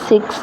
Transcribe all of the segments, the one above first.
6।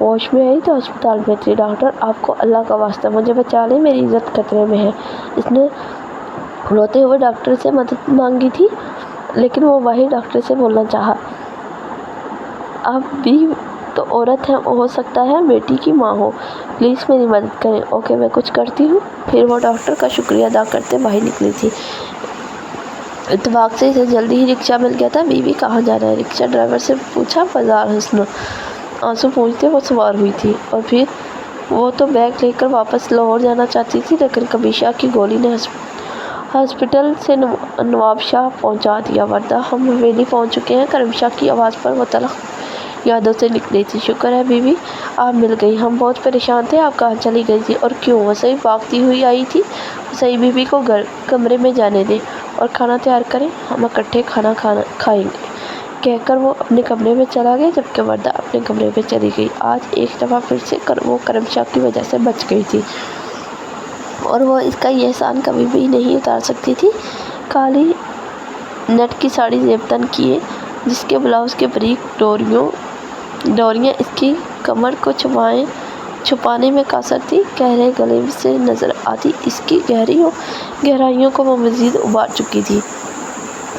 ہوش میں آئی تو ہسپتال میں تھی۔ ڈاکٹر آپ کو اللہ کا واسطہ مجھے بچا لیں، میری عزت خطرے میں ہے۔ اس نے روتے ہوئے ڈاکٹر سے مدد مانگی تھی، لیکن وہ وہی ڈاکٹر سے بولنا چاہا۔ آپ بھی تو عورت ہیں، ہو سکتا ہے بیٹی کی ماں ہو، پلیز میری مدد کریں۔ اوکے میں کچھ کرتی ہوں۔ پھر وہ ڈاکٹر کا شکریہ ادا کرتے باہر نکلی تھی۔ اتفاق سے اسے جلدی ہی رکشہ مل گیا تھا۔ بیوی کہاں جانا ہے؟ رکشہ ڈرائیور سے پوچھا۔ بازار حسن آنسو پوچھتے وہ سوار ہوئی تھی، اور پھر وہ تو بیگ لے کر واپس لاہور جانا چاہتی تھی، لیکن کبھی شاہ کی گولی نے ہاسپٹل سے نواب شاہ پہنچا دیا، ورنہ ہم حویلی پہنچ چکے ہیں۔ کرم شاہ کی آواز پر وہ تلخ یادوں سے نکلی تھی۔ شکر ہے بیوی آپ مل گئی، ہم بہت پریشان تھے، آپ کہاں چلی گئی تھی اور کیوں؟ وسیع بھاگتی ہوئی آئی تھی۔ وسیع بیوی کو کمرے میں جانے دیں اور کھانا تیار کریں، ہم اکٹھے کھانا کھائیں گے، کہہ کر وہ اپنے کمرے میں چلا گیا، جبکہ وردہ اپنے کمرے میں چلی گئی۔ آج ایک دفعہ پھر سے وہ کرم شاہ کی وجہ سے بچ گئی تھی، اور وہ اس کا یہ احسان کبھی بھی نہیں اتار سکتی تھی۔ کالی نیٹ کی ساڑی زیب تن کیے، جس کے بلاؤز کے باریک ڈوریاں اس کی کمر کو چھپانے میں قاصر تھی، گہرے گلے سے نظر آتی اس کی گہرائیوں کو وہ مزید ابھار چکی تھی۔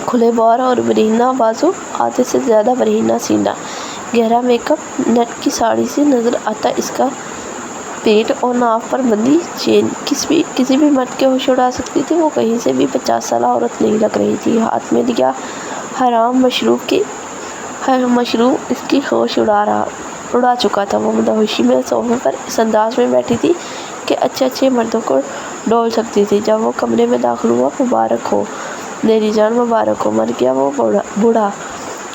کھلے بال اور برہنہ بازو، آدھے سے زیادہ برہنہ سینہ، گہرا میک اپ، نیٹ کی ساڑی سے نظر آتا اس کا پیٹ اور ناف پر بندھی چین کسی بھی مرد کے ہوش اڑا سکتی تھی۔ وہ کہیں سے بھی 50 سالہ عورت نہیں لگ رہی تھی۔ ہاتھ میں لیا حرام مشروب اس کی ہوش اڑا چکا تھا۔ وہ مدہوشی میں صوفے پر اس انداز میں بیٹھی تھی کہ اچھے مردوں کو ڈول سکتی تھی۔ جب وہ کمرے میں داخل ہوا، مبارک ہو میری جان، مبارک ہو، مر گیا وہ بوڑھا،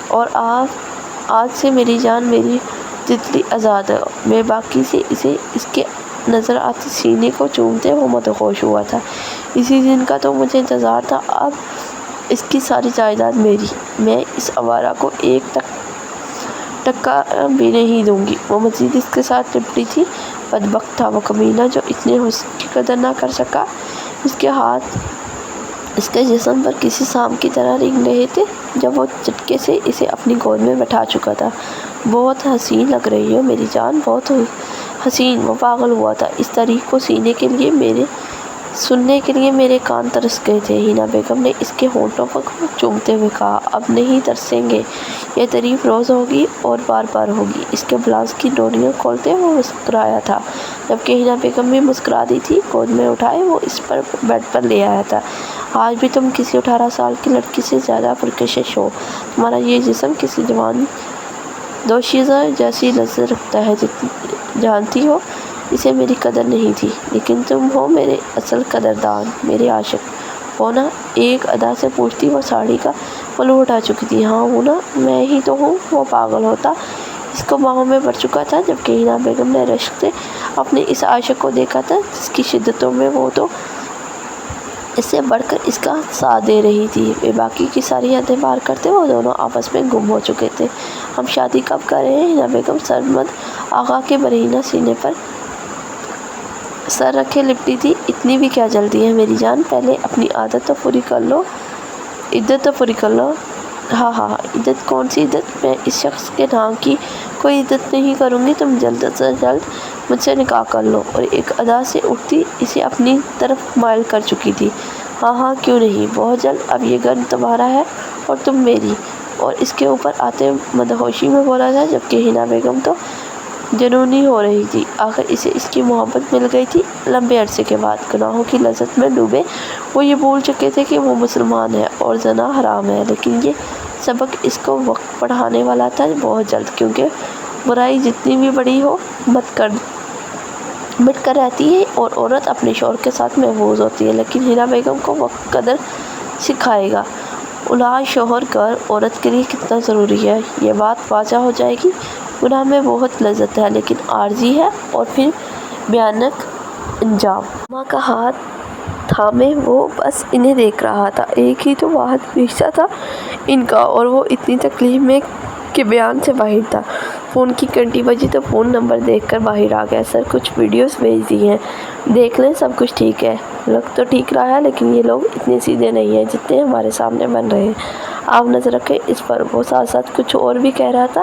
اور آج سے میری جان میری تتلی آزاد ہے۔ بے باکی سے اسے اس کے نظر آتے سینے کو چومتے وہ مدہوش ہوا تھا۔ اسی دن کا تو مجھے انتظار تھا، اب اس کی ساری جائیداد میری، میں اس آوارہ کو ایک ٹکا بھی نہیں دوں گی۔ وہ مزید اس کے ساتھ لپٹی تھی۔ بدبخت تھا وہ کمینہ جو اتنے حسن کی قدر نہ کر سکا۔ اس کے ہاتھ اس کے جسم پر کسی سانپ کی طرح رینگ رہے تھے جب وہ چٹکے سے اسے اپنی گود میں بٹھا چکا تھا۔ بہت حسین لگ رہی ہو میری جان، بہت حسین۔ وہ پاگل ہوا تھا۔ اس تعریف کو سننے کے لیے میرے کان ترس گئے تھے۔ حنا بیگم نے اس کے ہونٹوں پر چومتے ہوئے کہا، اب نہیں ترسیں گے، یہ تعریف روز ہوگی اور بار بار ہوگی۔ اس کے بلاؤز کی ڈوریاں کھولتے وہ مسکرایا تھا، جبکہ حنا بیگم بھی مسکرا دی تھی۔ گود میں اٹھائے وہ اس پر بیڈ پر لے آیا تھا۔ آج بھی تم کسی 18 سال کی لڑکی سے زیادہ پرکشش ہو، تمہارا یہ جسم کسی جوان دوشیزہ جیسی لذت رکھتا ہے۔ جانتی ہو اسے میری قدر نہیں تھی، لیکن تم ہو میرے اصل قدردان، میرے عاشق ہو نا؟ ایک ادا سے پوچھتی وہ ساڑی کا پلو اٹھا چکی تھی۔ ہاں ہوں نا، میں ہی تو ہوں۔ وہ پاگل ہوتا اس کو باہوں میں بھر چکا تھا، جبکہ حنا بیگم نے رشک سے اپنے اس عاشق کو دیکھا تھا جس کی شدتوں میں وہ تو اس سے بڑھ کر اس کا ساتھ دے رہی تھی۔ بے باکی کی ساری حدیں پار کرتے وہ دونوں آپس میں گم ہو چکے تھے۔ ہم شادی کب کر رہے ہیں؟ حنا بیگم سرمد آغا کے برہنہ سینے پر سر رکھے لپٹی تھی۔ اتنی بھی کیا جلدی ہے میری جان، پہلے اپنی عدت تو پوری کر لو۔ ہاں عدت؟ کون سی عدت؟ میں اس شخص کے نام کی کوئی عدت نہیں کروں گی، تم جلد سے جلد مجھ سے نکاح کر لو۔ اور ایک ادا سے اٹھتی اسے اپنی طرف مائل کر چکی تھی۔ ہاں کیوں نہیں، بہت جلد۔ اب یہ گھر تمہارا ہے اور تم میری۔ اور اس کے اوپر آتے مدہوشی میں بولا تھا، جبکہ حنا بیگم تو جنونی ہو رہی تھی۔ آخر اسے اس کی محبت مل گئی تھی۔ لمبے عرصے کے بعد گناہوں کی لذت میں ڈوبے وہ یہ بھول چکے تھے کہ وہ مسلمان ہے اور زنا حرام ہے، لیکن یہ سبق اس کو وقت پڑھانے والا تھا، بہت جلد، کیونکہ برائی جتنی بھی بڑی ہو مٹ کر رہتی ہے اور عورت اپنے شوہر کے ساتھ محفوظ ہوتی ہے۔ لیکن حنا بیگم کو وقت قدر سکھائے گا۔ اولاد، شوہر، گھر عورت کے لیے کتنا ضروری ہے، یہ بات واضح ہو جائے گی۔ گناہ میں بہت لذت ہے، لیکن عارضی ہے اور پھر بھیانک انجام۔ ماں کا ہاتھ تھامے وہ بس انہیں دیکھ رہا تھا۔ ایک ہی تو واحد رشتہ تھا ان کا، اور وہ اتنی تکلیف میں کہ بیان سے باہر تھا۔ فون کی گھنٹی بجی تو فون نمبر دیکھ کر باہر آ گیا۔ سر کچھ ویڈیوز بھیج دی ہیں، دیکھ لیں، سب کچھ ٹھیک ہے۔ لگ تو ٹھیک رہا ہے، لیکن یہ لوگ اتنے سیدھے نہیں ہیں جتنے ہمارے سامنے بن رہے ہیں، آپ نظر رکھیں اس پر۔ وہ ساتھ ساتھ کچھ اور بھی کہہ رہا تھا۔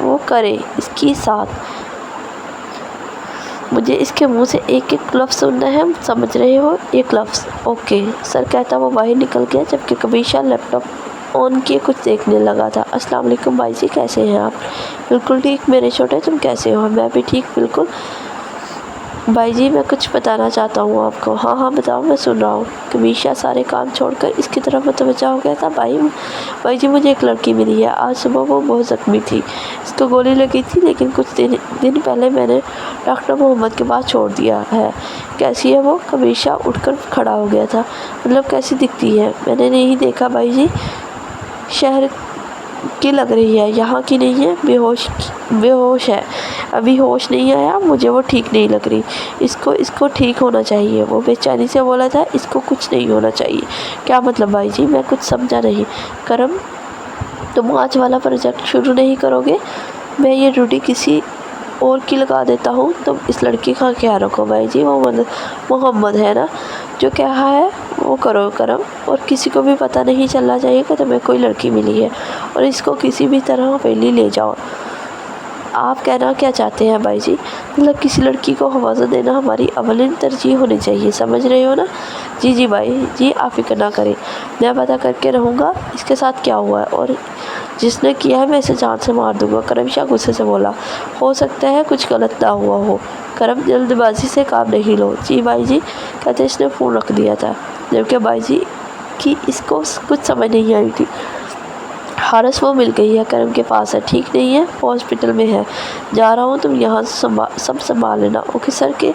وہ کرے اس کی ساتھ۔ مجھے اس کے منہ سے ایک ایک لفظ سننا ہے، سمجھ رہے ہو؟ ایک لفظ۔ اوکے سر کہتا وہ باہر نکل گیا، جبکہ کبیشہ لیپ ٹاپ آن کیے کچھ دیکھنے لگا تھا۔ السلام علیکم بھائی جی، کیسے ہیں آپ؟ بالکل ٹھیک میرے چھوٹے، تم کیسے ہو؟ میں بھی ٹھیک بالکل۔ بھائی جی میں کچھ بتانا چاہتا ہوں آپ کو۔ ہاں ہاں بتاؤ، میں سن رہا ہوں۔ کبیشہ سارے کام چھوڑ کر اس کی طرف متوجہ ہو گیا تھا۔ بھائی جی مجھے ایک لڑکی ملی ہے، آج صبح وہ بہت زخمی تھی، اس کو گولی لگی تھی، لیکن کچھ دن پہلے میں نے ڈاکٹر محمد کے پاس چھوڑ دیا ہے۔ کیسی ہے وہ؟ کبیشہ اٹھ کر کھڑا ہو گیا تھا۔ مطلب کیسی دکھتی ہے؟ میں نے نہیں دیکھا بھائی جی، شہر کی لگ رہی ہے، یہاں کی نہیں ہے، بے ہوش ہے، ابھی ہوش نہیں آیا، مجھے وہ ٹھیک نہیں لگ رہی۔ اس کو ٹھیک ہونا چاہیے۔ وہ بے چینی سے بولا تھا، اس کو کچھ نہیں ہونا چاہیے۔ کیا مطلب بھائی جی؟ میں کچھ سمجھا نہیں۔ کرم تم آج والا پروجیکٹ شروع نہیں کرو گے؟ میں یہ ڈیوٹی کسی اور کی لگا دیتا ہوں، تم اس لڑکی کا خیال رکھو۔ بھائی جی وہ محمد ہے نا، جو کہا ہے وہ کرو کرم، اور کسی کو بھی پتہ نہیں چلنا چاہیے کہ تمہیں کوئی لڑکی ملی ہے، اور اس کو کسی بھی طرح حویلی لے جاؤ۔ آپ کہنا کیا چاہتے ہیں بھائی جی؟ مطلب کسی لڑکی کو حفاظت دینا ہماری اولین ترجیح ہونی چاہیے، سمجھ رہے ہو نا؟ جی بھائی جی، آپ فکر نہ کریں، میں پتہ کر کے رہوں گا اس کے ساتھ کیا ہوا ہے، اور جس نے کیا ہے میں اسے جان سے مار دوں گا۔ کرم شاہ غصے سے بولا۔ ہو سکتا ہے کچھ غلط نہ ہوا ہو، کرم جلد بازی سے کام نہیں لو۔ جی بھائی جی کہتے اس نے فون رکھ دیا تھا، جبکہ بھائی جی کی اس کو کچھ سمجھ نہیں آئی تھی۔ حارث وہ مل گئی ہے، کرم کے پاس ہے، ٹھیک نہیں ہے، وہ ہاسپٹل میں ہے، جا رہا ہوں، تم یہاں سب سنبھال لینا۔ اوکے سر کے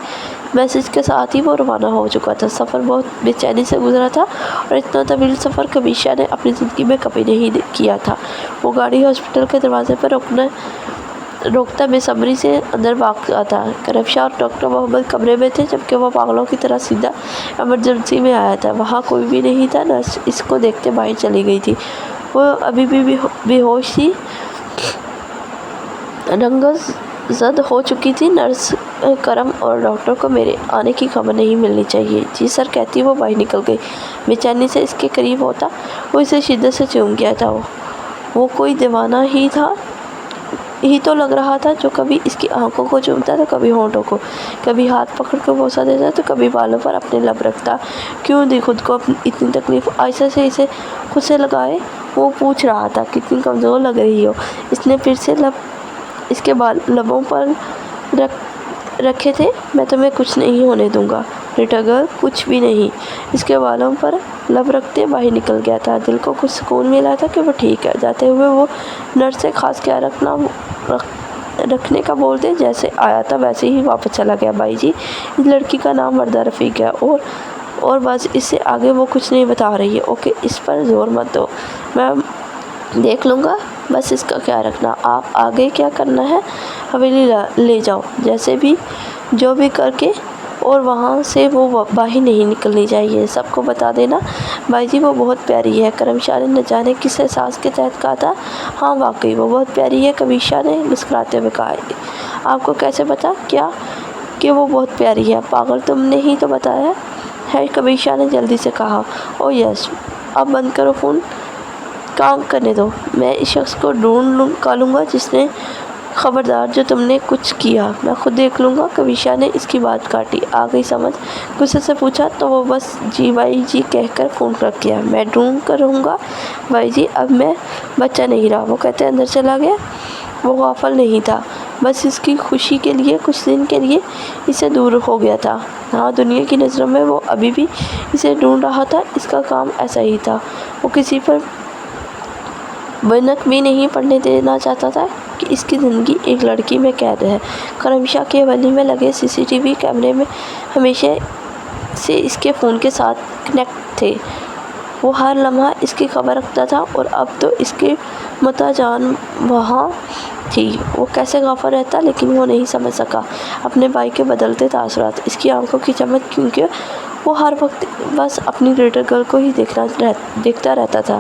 میسج کے ساتھ ہی وہ روانہ ہو چکا تھا۔ سفر بہت بے چینی سے گزرا تھا، اور اتنا طویل سفر کبیشہ نے اپنی زندگی میں کبھی نہیں کیا تھا۔ وہ گاڑی ہاسپٹل کے دروازے پر روکتا بے صبری سے اندر بھاگا تھا۔ کرم شاہ اور ڈاکٹر محمد کمرے میں تھے، جبکہ وہ پاگلوں کی طرح سیدھا ایمرجنسی میں آیا تھا۔ وہاں کوئی بھی نہیں تھا، نرس اس کو دیکھتے باہر چلی گئی تھی۔ وہ ابھی بھی بے ہوش تھی، رنگت زد ہو چکی تھی۔ نرس کرم اور ڈاکٹر کو میرے آنے کی خبر نہیں ملنی چاہیے۔ جی سر کہتی وہ باہر نکل گئی۔ بے چینی سے اس کے قریب ہوتا وہ اسے شدت سے چوم گیا تھا۔ وہ کوئی دیوانہ ہی تو لگ رہا تھا، جو کبھی اس کی آنکھوں کو چومتا تو کبھی ہونٹوں کو، کبھی ہاتھ پکڑ کے بوسہ دیتا تو کبھی بالوں پر اپنے لب رکھتا۔ کیوں دی خود کو اتنی تکلیف؟ آہستہ سے اسے خود سے لگائے۔ وہ پوچھ رہا تھا کتنی کمزور لگ رہی ہو۔ اس نے پھر سے اس کے لبوں پر رکھے تھے۔ میں تمہیں کچھ نہیں ہونے دوں گا لٹل گرل، کچھ بھی نہیں۔ اس کے بالوں پر لب رکھتے باہر نکل گیا تھا۔ دل کو کچھ سکون ملا تھا کہ وہ ٹھیک ہے۔ جاتے ہوئے وہ نرس سے خاص خیال رکھنے کا بولتے، جیسے آیا تھا ویسے ہی واپس چلا گیا۔ بھائی جی اس لڑکی کا نام وردہ رفیق ہے، اور بس اس سے آگے وہ کچھ نہیں بتا رہی ہے۔ اوکے اس پر زور مت دو، میں دیکھ لوں گا، بس اس کا خیال رکھنا۔ آپ آگے کیا کرنا ہے؟ حویلی لے جاؤ، جیسے بھی جو بھی کر کے، اور وہاں سے وہ باہر نہیں نکلنی چاہیے، سب کو بتا دینا۔ بھائی جی وہ بہت پیاری ہے، کرم شاہ نے نہ جانے کس احساس کے تحت کہا تھا۔ ہاں واقعی وہ بہت پیاری ہے، کبیشہ نے مسکراتے ہوئے کہا۔ آپ کو کیسے پتا کیا کہ وہ بہت پیاری ہے؟ پاگل تم نے ہی تو بتایا ہے، کبیشہ نے جلدی سے کہا۔ او یس، اب بند کرو فون، کام کرنے دو، میں اس شخص کو ڈھونڈ نکالوں گا جس نے خبردار جو تم نے کچھ کیا، میں خود دیکھ لوں گا۔ کبیشہ نے اس کی بات کاٹی۔ آ گئی سمجھ؟ غصے سے پوچھا تو وہ بس جی بھائی جی کہہ کر فون رکھ گیا۔ میں ڈھونڈ کر رہوں گا بھائی جی، اب میں بچہ نہیں رہا، وہ کہتے اندر چلا گیا۔ وہ غافل نہیں تھا، بس اس کی خوشی کے لیے کچھ دن کے لیے اسے دور ہو گیا تھا۔ ہاں دنیا کی نظروں میں وہ ابھی بھی اسے ڈھونڈ رہا تھا۔ اس کا کام ایسا ہی تھا، وہ کسی پر بھنک بھی نہیں پڑنے دینا چاہتا تھا کہ اس کی زندگی ایک لڑکی میں قید ہے۔ کرم شاہ کے حویلی میں لگے CCTV کیمرے میں ہمیشہ سے اس کے فون کے ساتھ کنیکٹ تھے۔ وہ ہر لمحہ اس کی خبر رکھتا تھا، اور اب تو اس کی متا جان وہاں تھی۔ وہ کیسے غافل رہتا، لیکن وہ نہیں سمجھ سکا اپنے بھائی کے بدلتے تاثرات، اس کی آنکھوں کی چمک، کیونکہ وہ ہر وقت بس اپنی لٹل گرل کو ہی دیکھتا رہتا تھا۔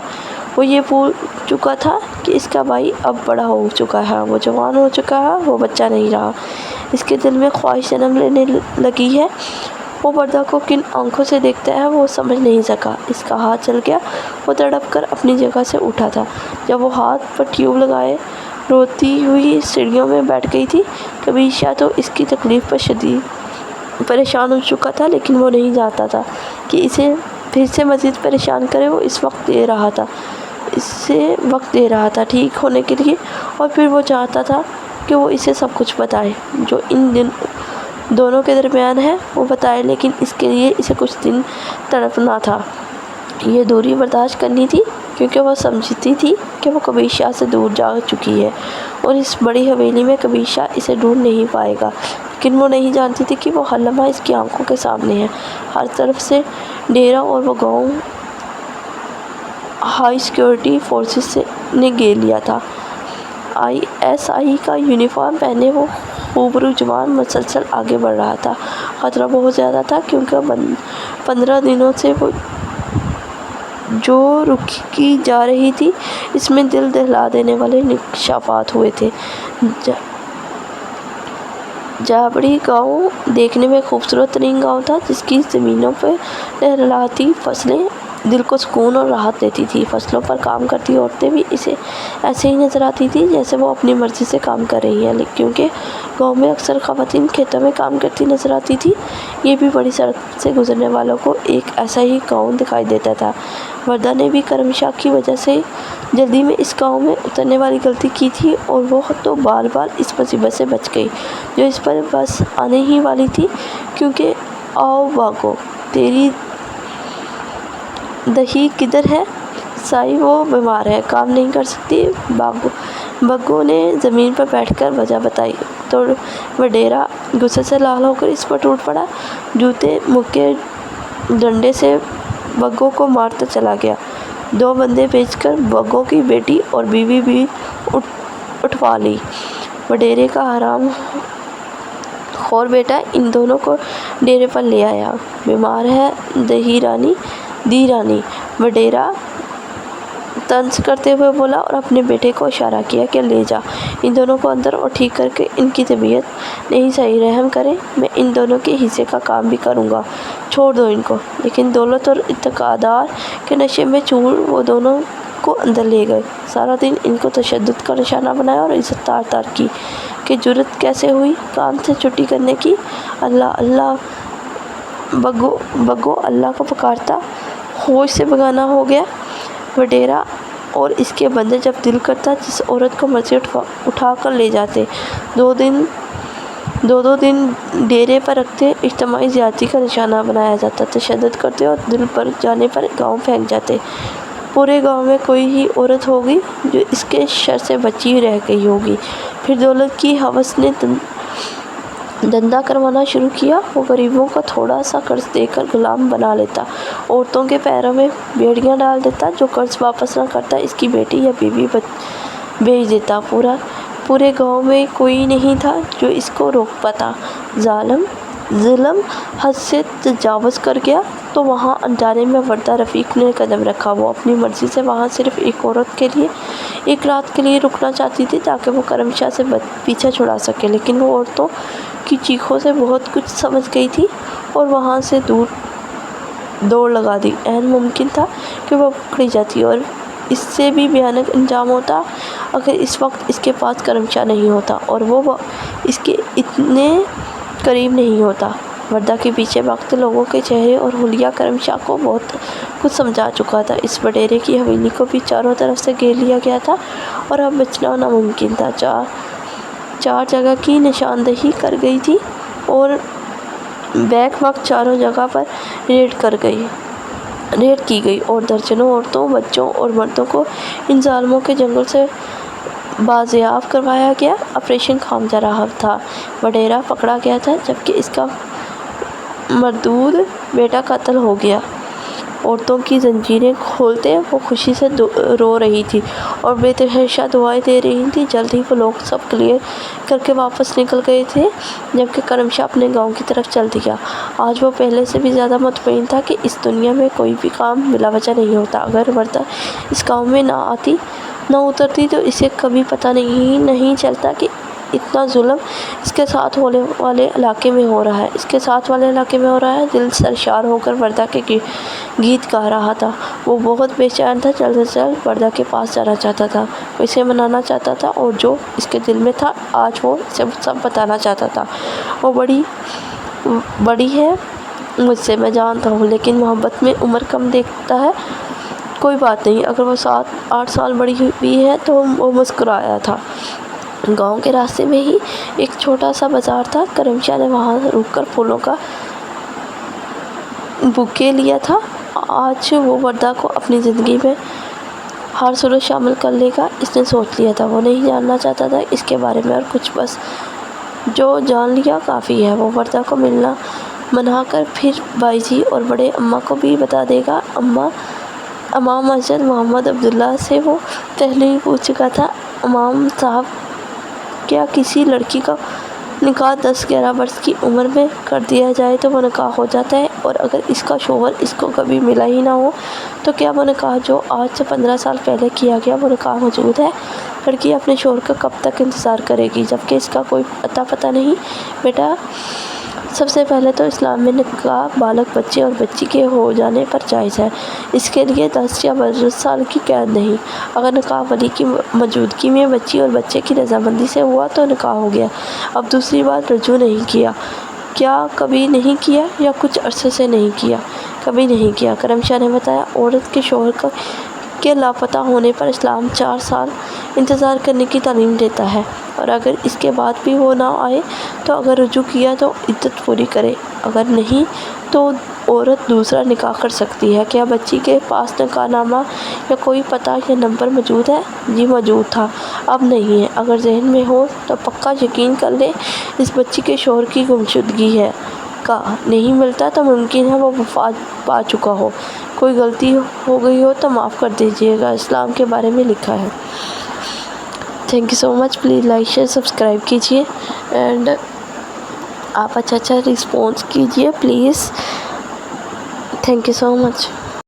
وہ یہ بھول چکا تھا کہ اس کا بھائی اب بڑا ہو چکا ہے، وہ جوان ہو چکا ہے، وہ بچہ نہیں رہا۔ اس کے دل میں خواہش جنم لینے لگی ہے۔ وہ وردہ کو کن آنکھوں سے دیکھتا ہے وہ سمجھ نہیں سکا۔ اس کا ہاتھ چل گیا، وہ تڑپ کر اپنی جگہ سے اٹھا تھا۔ جب وہ ہاتھ پر ٹیوب لگائے روتی ہوئی سیڑھیوں میں بیٹھ گئی تھی۔ کبھی شاہ تو اس کی تکلیف پر شدید پریشان ہو چکا تھا، لیکن وہ نہیں جانتا تھا کہ اسے پھر سے مزید پریشان کرے۔ وہ اسے وقت دے رہا تھا ٹھیک ہونے کے لیے، اور پھر وہ چاہتا تھا کہ وہ اسے سب کچھ بتائے جو ان دونوں کے درمیان ہے، وہ بتائے، لیکن اس کے لیے اسے کچھ دن تڑپنا تھا۔ یہ دوری برداشت کرنی تھی، کیونکہ وہ سمجھتی تھی کہ وہ کبیر شاہ سے دور جا چکی ہے اور اس بڑی حویلی میں کبیر شاہ اسے ڈھونڈ نہیں پائے گا، لیکن وہ نہیں جانتی تھی کہ وہ ہر لمحہ اس کی آنکھوں کے سامنے ہے۔ ہر طرف سے ڈیرا اور وہ گاؤں ہائی سیکیورٹی فورسز نے گھیر لیا تھا۔ ISI کا یونیفارم پہنے وہ خوبرو جوان مسلسل آگے بڑھ رہا تھا۔ خطرہ بہت زیادہ تھا، کیونکہ 15 دنوں سے وہ جو رکی جا رہی تھی اس میں دل دہلا دینے والے انکشافات ہوئے تھے۔ جابڑی گاؤں دیکھنے میں خوبصورت ترین گاؤں تھا، جس کی زمینوں پہ لہلہاتی فصلیں دل کو سکون اور راحت دیتی تھی۔ فصلوں پر کام کرتی عورتیں بھی اسے ایسے ہی نظر آتی تھیں جیسے وہ اپنی مرضی سے کام کر رہی ہیں، کیونکہ گاؤں میں اکثر خواتین کھیتوں میں کام کرتی نظر آتی تھیں۔ یہ بھی بڑی سڑک سے گزرنے والوں کو ایک ایسا ہی گاؤں دکھائی دیتا تھا۔ وردہ نے بھی کرم شاہ کی وجہ سے جلدی میں اس گاؤں میں اترنے والی غلطی کی تھی، اور وہ تو بار بار اس مصیبت سے بچ گئی جو اس پر بس آنے ہی والی تھی، کیونکہ آؤ بھاگو، تیری دہی کدھر ہے؟ سائی وہ بیمار ہے، کام نہیں کر سکتی۔ بگو نے زمین پر بیٹھ کر وجہ بتائی تو وڈیرا غصے سے لال ہو کر اس پر ٹوٹ پڑا۔ جوتے مکے ڈنڈے سے بگو کو مارتا چلا گیا۔ 2 بندے بھیج کر بگو کی بیٹی اور بیوی بھی اٹھوا لی۔ وڈیرے کا حرام خور بیٹا ان دونوں کو ڈیرے پر لے آیا۔ بیمار ہے دی رانی، وڈیرا طنز کرتے ہوئے بولا اور اپنے بیٹے کو اشارہ کیا کہ لے جا ان دونوں کو اندر اور ٹھیک کر کے، ان کی طبیعت نہیں صحیح، رحم کریں، میں ان دونوں کے حصے کا کام بھی کروں گا، چھوڑ دو ان کو۔ لیکن دولت اور اقتدار کے نشے میں چور وہ دونوں کو اندر لے گئے۔ سارا دن ان کو تشدد کا نشانہ بنایا اور عزت تار تار کی کہ جرأت کیسے ہوئی کام سے چھٹی کرنے کی۔ اللہ اللہ، بگو اللہ کو پکارتا، ہوش سے بگانہ ہو گیا۔ وڈیرا اور اس کے بندے جب دل کرتا جس عورت کو مرضی اٹھا کر لے جاتے، دو دن ڈیرے پر رکھتے، اجتماعی زیادتی کا نشانہ بنایا جاتا، تشدد کرتے اور دل بھر جانے پر گاؤں پھینک جاتے۔ پورے گاؤں میں کوئی ہی عورت ہوگی جو اس کے شر سے بچی رہ گئی ہوگی۔ پھر دولت کی ہوس نے دھندا کروانا شروع کیا۔ وہ غریبوں کو تھوڑا سا قرض دے کر غلام بنا لیتا، عورتوں کے پیروں میں بیڑیاں ڈال دیتا، جو قرض واپس نہ کرتا اس کی بیٹی یا بیوی بھیج دیتا۔ پورے گاؤں میں کوئی نہیں تھا جو اس کو روک پاتا۔ ظلم حد سے تجاوز کر گیا تو وہاں انجانے میں وردہ رفیق نے قدم رکھا۔ وہ اپنی مرضی سے وہاں صرف ایک عورت کے لیے، ایک رات کے لیے رکنا چاہتی تھی تاکہ وہ کرم شاہ سے پیچھا چھڑا سکے، لیکن وہ عورتوں کی چیخوں سے بہت کچھ سمجھ گئی تھی اور وہاں سے دوڑ لگا دی۔ عین ممکن تھا کہ وہ پکڑی جاتی، اور اس سے بھی بھیانک انجام ہوتا اگر اس وقت اس کے پاس کرم شاہ نہیں ہوتا اور وہ اس کے اتنے قریب نہیں ہوتا۔ وردہ کے پیچھے بھاگتے لوگوں کے چہرے اور حلیہ کرم شاہ کو بہت کچھ سمجھا چکا تھا۔ اس وڈیرے کی حویلی کو بھی چاروں طرف سے گھیر لیا گیا تھا اور اب بچنا ناممکن تھا۔ 4 جگہ کی نشاندہی کر گئی تھی اور بیک وقت چاروں جگہ پر ریڈ کی گئی اور درجنوں عورتوں، بچوں اور مردوں کو ان ظالموں کے جنگل سے بازیاب کروایا گیا۔ آپریشن خامجا رہا تھا۔ وڈیرا پکڑا گیا تھا جبکہ اس کا مردود بیٹا قتل ہو گیا۔ عورتوں کی زنجیریں کھولتے وہ خوشی سے رو رہی تھی اور بے تحاشا دعائیں دے رہی تھی۔ جلد ہی وہ لوگ سب کلیئر کر کے واپس نکل گئے تھے جبکہ کرم شاہ اپنے گاؤں کی طرف چل دیا۔ آج وہ پہلے سے بھی زیادہ مطمئن تھا کہ اس دنیا میں کوئی بھی کام بلا وجہ نہیں ہوتا۔ اگر وردہ اس گاؤں میں نہ اترتی تو اسے کبھی پتہ نہیں چلتا کہ اتنا ظلم اس کے ساتھ ہونے والے علاقے میں ہو رہا ہے، اس کے ساتھ والے علاقے میں ہو رہا ہے۔ دل سرشار ہو کر وردہ کے گیت گا رہا تھا۔ وہ بہت بے چین تھا، جلد سے جلد وردہ کے پاس جانا چاہتا تھا، وہ اسے منانا چاہتا تھا، اور جو اس کے دل میں تھا آج وہ اسے سب بتانا چاہتا تھا۔ وہ بڑی ہے مجھ سے، میں جانتا ہوں، لیکن محبت میں عمر کم دیکھتا ہے۔ کوئی بات نہیں، اگر وہ 7-8 سال بڑی ہوئی ہے تو وہ مسکرایا تھا۔ گاؤں کے راستے میں ہی ایک چھوٹا سا بازار تھا۔ کرم شاہ نے وہاں رک کر پھولوں کا بوکے لیا تھا۔ آج وہ وردہ کو اپنی زندگی میں ہر صورت شامل کر لے گا، اس نے سوچ لیا تھا۔ وہ نہیں جاننا چاہتا تھا اس کے بارے میں اور کچھ، بس جو جان لیا کافی ہے۔ وہ وردہ کو ملنا منا کر پھر بھائی جی اور بڑے اماں کو بھی بتا دے گا۔ امام مسجد محمد عبداللہ سے وہ پہلے ہی پوچھ چکا تھا، امام صاحب کیا کسی لڑکی کا نکاح 10-11 برس کی عمر میں کر دیا جائے تو وہ نکاح ہو جاتا ہے، اور اگر اس کا شوہر اس کو کبھی ملا ہی نہ ہو تو کیا وہ نکاح جو آج سے 15 سال پہلے کیا گیا وہ نکاح موجود ہے؟ لڑکی اپنے شوہر کا کب تک انتظار کرے گی جبکہ اس کا کوئی اتا پتہ نہیں؟ بیٹا، سب سے پہلے تو اسلام میں نکاح بالغ بچے اور بچی کے ہو جانے پر جائز ہے۔ اس کے لیے 10 یا 12 سال کی قید نہیں۔ اگر نکاح ولی کی موجودگی میں بچی اور بچے کی رضامندی سے ہوا تو نکاح ہو گیا۔ اب دوسری بات، رجوع نہیں کیا۔ کیا کبھی نہیں کیا یا کچھ عرصے سے نہیں کیا؟ کبھی نہیں کیا، کرم شاہ نے بتایا۔ عورت کے شوہر کے لاپتہ ہونے پر اسلام 4 سال انتظار کرنے کی تعلیم دیتا ہے، اور اگر اس کے بعد بھی وہ نہ آئے تو اگر رجوع کیا تو عدت پوری کرے، اگر نہیں تو عورت دوسرا نکاح کر سکتی ہے۔ کیا بچی کے پاس نکاح نامہ یا کوئی پتہ یا نمبر موجود ہے؟ جی موجود تھا، اب نہیں ہے۔ اگر ذہن میں ہو تو پکا یقین کر لیں اس بچی کے شوہر کی گمشدگی ہے کا نہیں ملتا تو ممکن ہے وہ وفات پا چکا ہو۔ کوئی غلطی ہو گئی ہو تو معاف کر دیجیے گا، اسلام کے بارے میں لکھا ہے۔ Thank you so much, please like share subscribe کیجیے، اینڈ آپ اچھا رسپانس کیجیے please. Thank you so much.